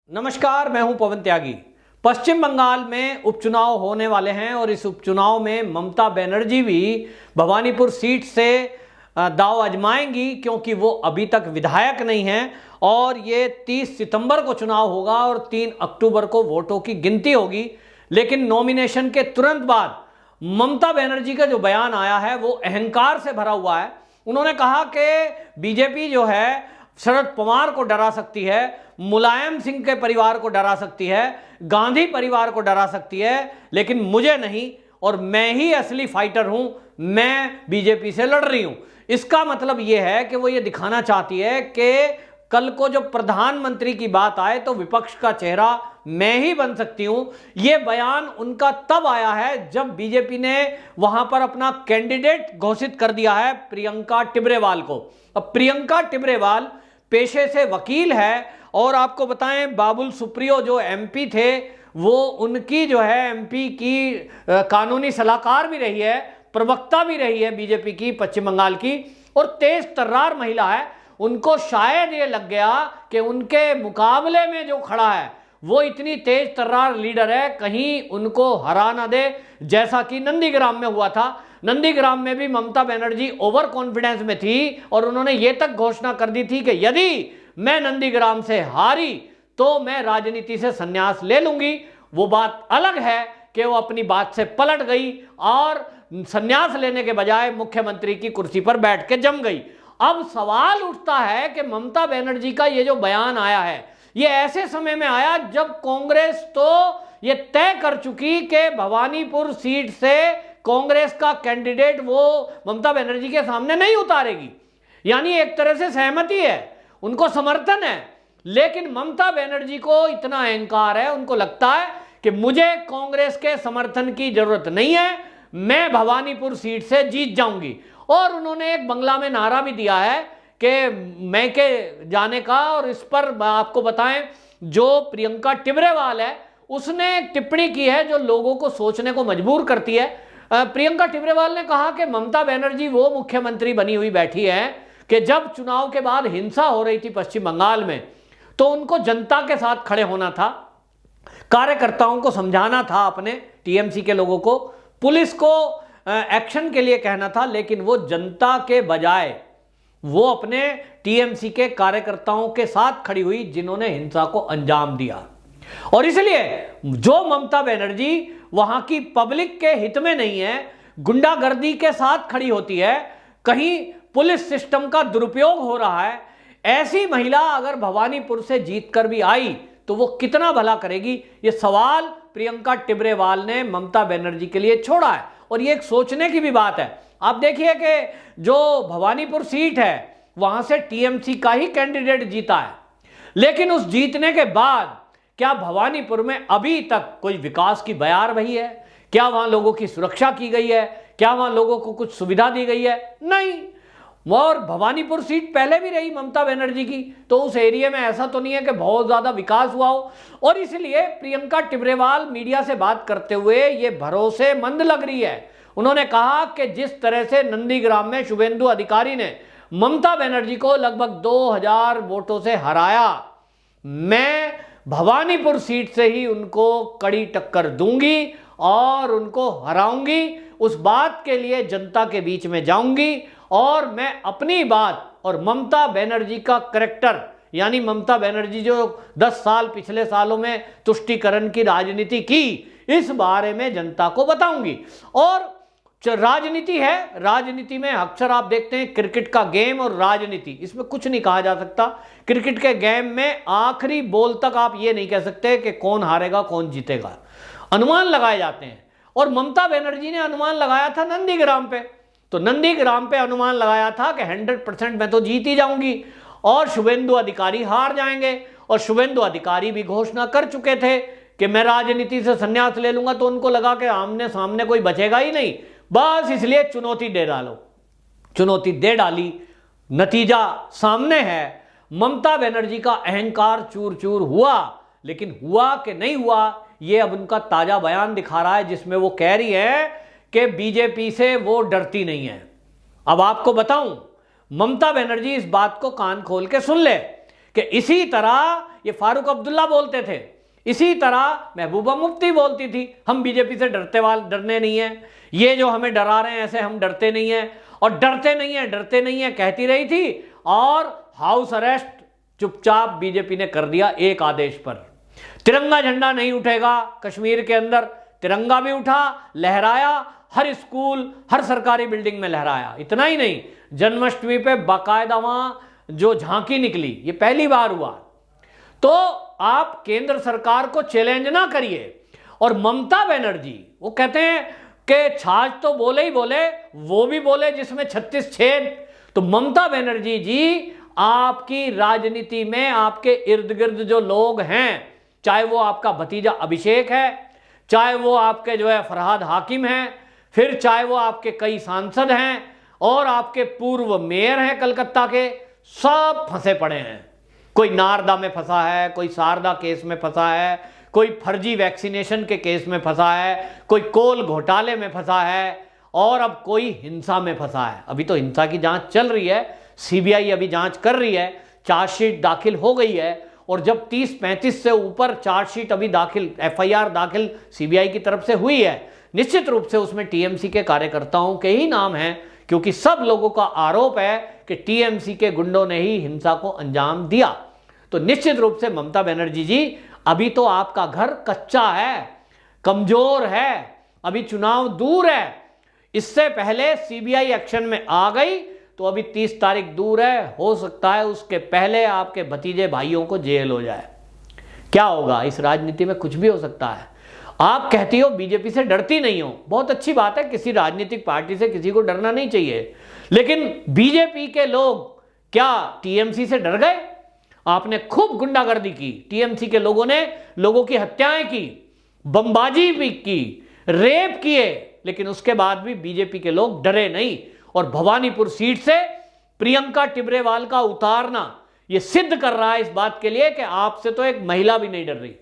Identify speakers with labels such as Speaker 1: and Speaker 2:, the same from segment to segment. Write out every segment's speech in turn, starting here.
Speaker 1: नमस्कार, मैं हूं पवन त्यागी। पश्चिम बंगाल में उपचुनाव होने वाले हैं और इस उपचुनाव में ममता बनर्जी भी भवानीपुर सीट से दांव आजमाएंगी, क्योंकि वो अभी तक विधायक नहीं हैं और ये 30 सितंबर को चुनाव होगा और 3 अक्टूबर को वोटों की गिनती होगी। लेकिन नॉमिनेशन के तुरंत बाद ममता बनर्जी का जो बयान आया है वो अहंकार से भरा हुआ है। उन्होंने कहा कि बीजेपी जो है शरद पवार को डरा सकती है, मुलायम सिंह के परिवार को डरा सकती है, गांधी परिवार को डरा सकती है, लेकिन मुझे नहीं, और मैं ही असली फाइटर हूं, मैं बीजेपी से लड़ रही हूं। इसका मतलब यह है कि वो ये दिखाना चाहती है कि कल को जो प्रधानमंत्री की बात आए तो विपक्ष का चेहरा मैं ही बन सकती हूं। यह बयान उनका तब आया है जब बीजेपी ने वहां पर अपना कैंडिडेट घोषित कर दिया है प्रियंका टिब्रेवाल को। अब प्रियंका टिब्रेवाल पेशे से वकील है और आपको बताएं बाबुल सुप्रियो जो एमपी थे वो उनकी जो है एमपी की कानूनी सलाहकार भी रही है, प्रवक्ता भी रही है बीजेपी की पश्चिम बंगाल की, और तेज तर्रार महिला है। उनको शायद ये लग गया कि उनके मुकाबले में जो खड़ा है वो इतनी तेज तर्रार लीडर है, कहीं उनको हरा ना दे, जैसा कि नंदीग्राम में हुआ था। नंदीग्राम में भी ममता बनर्जी ओवर कॉन्फिडेंस में थी और उन्होंने ये तक घोषणा कर दी थी कि यदि मैं नंदीग्राम से हारी तो मैं राजनीति से संन्यास ले लूंगी। वो बात अलग है कि वो अपनी बात से पलट गई और संन्यास लेने के बजाय मुख्यमंत्री की कुर्सी पर बैठ के जम गई। अब सवाल उठता है कि ममता बनर्जी का ये जो बयान आया है ये ऐसे समय में आया जब कांग्रेस तो ये तय कर चुकी कि भवानीपुर सीट से कांग्रेस का कैंडिडेट वो ममता बनर्जी के सामने नहीं उतारेगी। यानी एक तरह से सहमति है, उनको समर्थन है, लेकिन ममता बनर्जी को इतना अहंकार है, उनको लगता है कि मुझे कांग्रेस के समर्थन की जरूरत नहीं है, मैं भवानीपुर सीट से जीत जाऊंगी। और उन्होंने एक बंगला में नारा भी दिया है कि मैं के जाने का, और इस पर आपको बताएं जो प्रियंका टिब्रेवाल है उसने एक टिप्पणी की है जो लोगों को सोचने को मजबूर करती है। प्रियंका टिब्रेवाल ने कहा कि ममता बनर्जी वो मुख्यमंत्री बनी हुई बैठी है कि जब चुनाव के बाद हिंसा हो रही थी पश्चिम बंगाल में तो उनको जनता के साथ खड़े होना था, कार्यकर्ताओं को समझाना था, अपने टीएमसी के लोगों को, पुलिस को एक्शन के लिए कहना था, लेकिन वो जनता के बजाय वो अपने टीएमसी के कार्यकर्ताओं के साथ खड़ी हुई जिन्होंने हिंसा को अंजाम दिया। और इसलिए जो ममता बनर्जी वहां की पब्लिक के हित में नहीं है, गुंडागर्दी के साथ खड़ी होती है, कहीं पुलिस सिस्टम का दुरुपयोग हो रहा है, ऐसी महिला अगर भवानीपुर से जीतकर भी आई तो वो कितना भला करेगी, ये सवाल प्रियंका टिब्रेवाल ने ममता बनर्जी के लिए छोड़ा है। और ये एक सोचने की भी बात है। आप देखिए कि जो भवानीपुर सीट है वहां से टीएमसी का ही कैंडिडेट जीता है, लेकिन उस जीतने के बाद क्या भवानीपुर में अभी तक कोई विकास की बयार बही है? क्या वहां लोगों की सुरक्षा की गई है? क्या वहां लोगों को कुछ सुविधा दी गई है? नहीं। और भवानीपुर सीट पहले भी रही ममता बनर्जी की, तो उस एरिया में ऐसा तो नहीं है कि बहुत ज्यादा विकास हुआ हो। और इसलिए प्रियंका टिब्रेवाल मीडिया से बात करते हुए ये भरोसेमंद लग रही है। उन्होंने कहा कि जिस तरह से नंदीग्राम में शुभेंदु अधिकारी ने ममता बनर्जी को लगभग 2000 वोटों से हराया, मैं भवानीपुर सीट से ही उनको कड़ी टक्कर दूंगी और उनको हराऊंगी। उस बात के लिए जनता के बीच में जाऊंगी और मैं अपनी बात और ममता बनर्जी का करैक्टर, यानी ममता बनर्जी जो 10 साल पिछले सालों में तुष्टीकरण की राजनीति की, इस बारे में जनता को बताऊंगी। और राजनीति है, राजनीति में अक्सर आप देखते हैं क्रिकेट का गेम और राजनीति, इसमें कुछ नहीं कहा जा सकता। क्रिकेट के गेम में आखिरी बॉल तक आप ये नहीं कह सकते कि कौन हारेगा कौन जीतेगा, अनुमान लगाए जाते हैं। और ममता बनर्जी ने अनुमान लगाया था नंदीग्राम पे, तो नंदीग्राम पे अनुमान लगाया था कि 100% मैं तो जीत ही जाऊंगी और शुभेंदु अधिकारी हार जाएंगे। और शुभेंदु अधिकारी भी घोषणा कर चुके थे कि मैं राजनीति से संन्यास ले लूंगा, तो उनको लगा कि आमने सामने कोई बचेगा ही नहीं, बस इसलिए चुनौती दे डालो। चुनौती दे डाली, नतीजा सामने है। ममता बनर्जी का अहंकार चूर चूर हुआ, लेकिन हुआ कि नहीं हुआ ये अब उनका ताजा बयान दिखा रहा है, जिसमें वो कह रही है कि बीजेपी से वो डरती नहीं है। अब आपको बताऊं, ममता बनर्जी इस बात को कान खोल के सुन ले कि इसी तरह ये फारूक अब्दुल्ला बोलते थे, इसी तरह महबूबा मुफ्ती बोलती थी, हम बीजेपी से डरने नहीं है, ये जो हमें डरा रहे हैं ऐसे हम डरते नहीं है, और डरते नहीं है कहती रही थी, और हाउस अरेस्ट चुपचाप बीजेपी ने कर दिया एक आदेश पर। तिरंगा झंडा नहीं उठेगा, कश्मीर के अंदर तिरंगा भी उठा, लहराया, हर स्कूल हर सरकारी बिल्डिंग में लहराया। इतना ही नहीं, जन्माष्टमी पे बाकायदा वहां जो झांकी निकली, ये पहली बार हुआ। तो आप केंद्र सरकार को चैलेंज ना करिए। और ममता बनर्जी वो कहते हैं कि छाछ तो बोले ही बोले, वो भी बोले जिसमें 36 छेद। तो ममता बनर्जी जी, आपकी राजनीति में आपके इर्द गिर्द जो लोग हैं, चाहे वो आपका भतीजा अभिषेक है, चाहे वो आपके जो है फरहाद हाकिम हैं, फिर चाहे वो आपके कई सांसद हैं, और आपके पूर्व मेयर हैं कलकत्ता के, सब फंसे पड़े हैं। कोई नारदा में फंसा है, कोई शारदा केस में फंसा है, कोई फर्जी वैक्सीनेशन के केस में फंसा है, कोई कोल घोटाले में फंसा है, और अब कोई हिंसा में फंसा है। अभी तो हिंसा की जांच चल रही है, सीबीआई अभी जांच कर रही है, चार्जशीट दाखिल हो गई है, और जब 30-35 से ऊपर चार्जशीट अभी दाखिल, एफआईआर दाखिल सीबीआई की तरफ से हुई है, निश्चित रूप से उसमें टीएमसी के कार्यकर्ताओं के ही नाम हैं, क्योंकि सब लोगों का आरोप है कि टीएमसी के गुंडों ने ही हिंसा को अंजाम दिया। तो निश्चित रूप से ममता बनर्जी जी, अभी तो आपका घर कच्चा है, कमजोर है, अभी चुनाव दूर है। इससे पहले सीबीआई एक्शन में आ गई तो अभी 30 तारीख दूर है, हो सकता है उसके पहले आपके भतीजे भाइयों को जेल हो जाए। क्या होगा, इस राजनीति में कुछ भी हो सकता है। आप कहती हो बीजेपी से डरती नहीं हो, बहुत अच्छी बात है, किसी राजनीतिक पार्टी से किसी को डरना नहीं चाहिए, लेकिन बीजेपी के लोग क्या टीएमसी से डर गए? आपने खूब गुंडागर्दी की, टीएमसी के लोगों ने लोगों की हत्याएं की, बमबाजी भी की, रेप किए, लेकिन उसके बाद भी बीजेपी के लोग डरे नहीं। और भवानीपुर सीट से प्रियंका टिबरेवाल का उतारना यह सिद्ध कर रहा है इस बात के लिए कि आपसे तो एक महिला भी नहीं डर रही,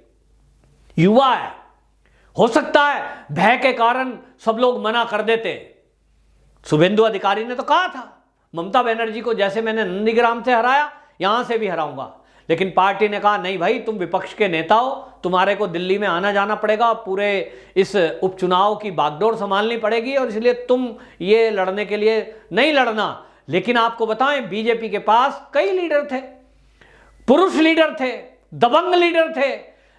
Speaker 1: युवा है। हो सकता है भय के कारण सब लोग मना कर देते। शुभेंदु अधिकारी ने तो कहा था ममता बनर्जी को जैसे मैंने नंदीग्राम से हराया यहां से भी हराऊंगा, लेकिन पार्टी ने कहा नहीं भाई, तुम विपक्ष के नेता हो, तुम्हारे को दिल्ली में आना जाना पड़ेगा, पूरे इस उपचुनाव की बागडोर संभालनी पड़ेगी, और इसलिए तुम ये लड़ने के लिए नहीं लड़ना। लेकिन आपको बताएं, बीजेपी के पास कई लीडर थे, पुरुष लीडर थे, दबंग लीडर थे,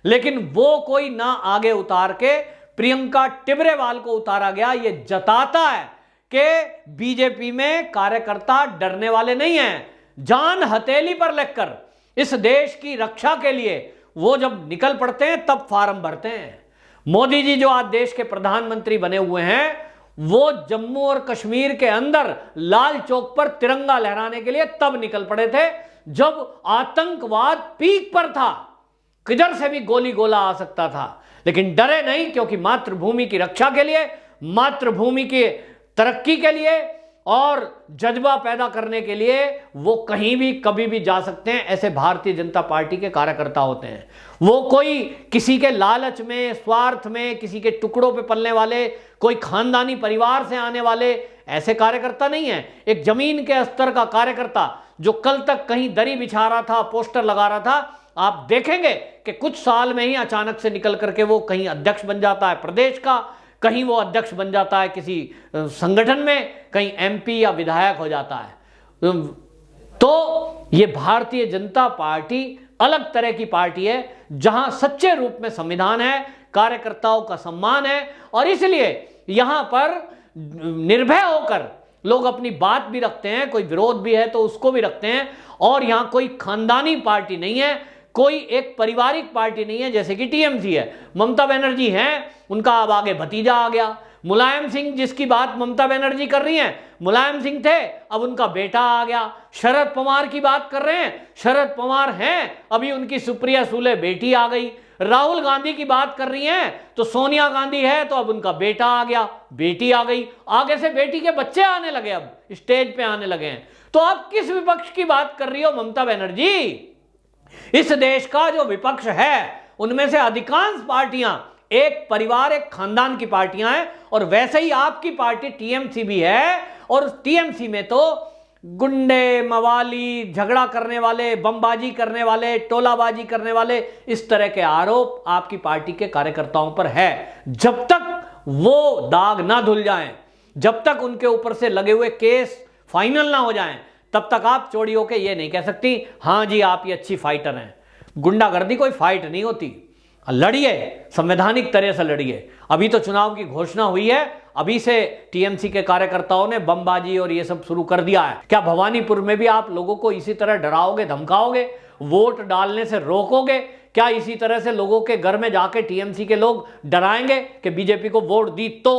Speaker 1: लेकिन वो कोई ना आगे उतार के प्रियंका टिबरेवाल को उतारा गया। ये जताता है कि बीजेपी में कार्यकर्ता डरने वाले नहीं हैं। जान हथेली पर लेकर इस देश की रक्षा के लिए वो जब निकल पड़ते हैं तब फार्म भरते हैं। मोदी जी जो आज देश के प्रधानमंत्री बने हुए हैं, वो जम्मू और कश्मीर के अंदर लाल चौक पर तिरंगा लहराने के लिए तब निकल पड़े थे जब आतंकवाद पीक पर था, किधर से भी गोली गोला आ सकता था, लेकिन डरे नहीं, क्योंकि मातृभूमि की रक्षा के लिए, मातृभूमि की तरक्की के लिए और जज्बा पैदा करने के लिए वो कहीं भी कभी भी जा सकते हैं। ऐसे भारतीय जनता पार्टी के कार्यकर्ता होते हैं। वो कोई किसी के लालच में, स्वार्थ में, किसी के टुकड़ों पे पलने वाले, कोई खानदानी परिवार से आने वाले ऐसे कार्यकर्ता नहीं है। एक जमीन के स्तर का कार्यकर्ता जो कल तक कहीं दरी बिछा रहा था, पोस्टर लगा रहा था, आप देखेंगे कि कुछ साल में ही अचानक से निकल करके वो कहीं अध्यक्ष बन जाता है प्रदेश का, कहीं वो अध्यक्ष बन जाता है किसी संगठन में, कहीं एमपी या विधायक हो जाता है। तो ये भारतीय जनता पार्टी अलग तरह की पार्टी है, जहां सच्चे रूप में संविधान है, कार्यकर्ताओं का सम्मान है, और इसलिए यहां पर निर्भय होकर लोग अपनी बात भी रखते हैं, कोई विरोध भी है तो उसको भी रखते हैं। और यहां कोई खानदानी पार्टी नहीं है, कोई एक पारिवारिक पार्टी नहीं है जैसे कि टीएमसी है। ममता बनर्जी हैं, उनका अब आगे भतीजा आ गया। मुलायम सिंह जिसकी बात ममता बनर्जी कर रही हैं, मुलायम सिंह थे, अब उनका बेटा आ गया। शरद पवार की बात कर रहे हैं, शरद पवार हैं, अभी उनकी सुप्रिया सुले बेटी आ गई। राहुल गांधी की बात कर रही हैं तो सोनिया गांधी है, तो अब उनका बेटा आ गया, बेटी आ गई, आगे से बेटी के बच्चे आने लगे, अब स्टेज पे आने लगे हैं। तो आप किस विपक्ष की बात कर रही हो ममता बनर्जी? इस देश का जो विपक्ष है उनमें से अधिकांश पार्टियां एक परिवार, एक खानदान की पार्टियां हैं, और वैसे ही आपकी पार्टी टीएमसी भी है। और टीएमसी में तो गुंडे, मवाली, झगड़ा करने वाले, बमबाजी करने वाले, टोलाबाजी करने वाले, इस तरह के आरोप आपकी पार्टी के कार्यकर्ताओं पर है। जब तक वो दाग ना धुल जाएं, जब तक उनके ऊपर से लगे हुए केस फाइनल ना हो जाएं, तब तक आप चोरी होके ये नहीं कह सकती हां जी आप ये अच्छी फाइटर हैं। गुंडागर्दी कोई फाइट नहीं होती, लड़िए, संवैधानिक तरह से लड़िए। अभी तो चुनाव की घोषणा हुई है, अभी से टीएमसी के कार्यकर्ताओं ने बमबाजी और ये सब शुरू कर दिया है। क्या भवानीपुर में भी आप लोगों को इसी तरह डराओगे, धमकाओगे, वोट डालने से रोकोगे? क्या इसी तरह से लोगों के घर में जाके टीएमसी के लोग डराएंगे कि बीजेपी को वोट दी तो,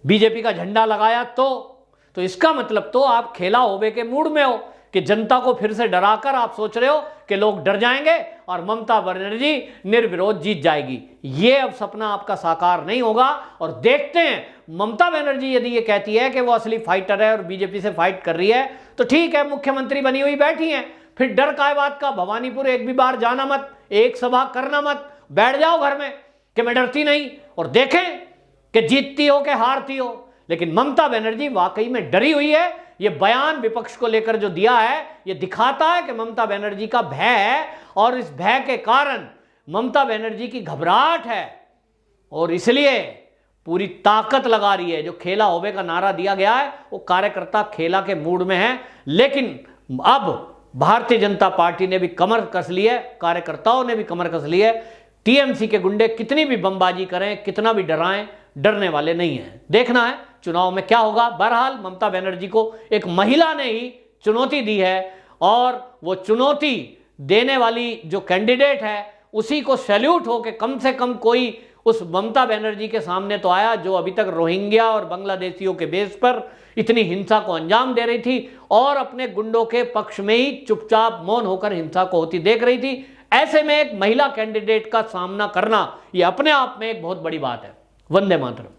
Speaker 1: बीजेपी का झंडा लगाया तो इसका मतलब तो आप खेला होवे के मूड में हो कि जनता को फिर से डराकर आप सोच रहे हो कि लोग डर जाएंगे और ममता बनर्जी निर्विरोध जीत जाएगी। ये अब सपना आपका साकार नहीं होगा। और देखते हैं, ममता बनर्जी यदि ये कहती है कि वो असली फाइटर है और बीजेपी से फाइट कर रही है तो ठीक है, मुख्यमंत्री बनी हुई बैठी है, फिर डर काय बात का? भवानीपुर एक भी बार जाना मत, एक सभा करना मत, बैठ जाओ घर में कि मैं डरती नहीं, और देखें कि जीतती हो कि हारती हो। लेकिन ममता बनर्जी वाकई में डरी हुई है। ये बयान विपक्ष को लेकर जो दिया है, ये दिखाता है कि ममता बनर्जी का भय है और इस भय के कारण ममता बनर्जी की घबराहट है और इसलिए पूरी ताकत लगा रही है। जो खेला होवे का नारा दिया गया है वो कार्यकर्ता खेला के मूड में है, लेकिन अब भारतीय जनता पार्टी ने भी कमर कस ली है, कार्यकर्ताओं ने भी कमर कस ली है। टीएमसी के गुंडे कितनी भी बमबाजी करें, कितना भी डराएं, डरने वाले नहीं हैं। देखना है चुनाव में क्या होगा। बहरहाल ममता बनर्जी को एक महिला ने ही चुनौती दी है और वो चुनौती देने वाली जो कैंडिडेट है उसी को सैल्यूट हो कि कम से कम कोई उस ममता बनर्जी के सामने तो आया जो अभी तक रोहिंग्या और बांग्लादेशियों के बेस पर इतनी हिंसा को अंजाम दे रही थी और अपने गुंडों के पक्ष में ही चुपचाप मौन होकर हिंसा को होती देख रही थी। ऐसे में एक महिला कैंडिडेट का सामना करना ये अपने आप में एक बहुत बड़ी बात है। वंदे मातरम।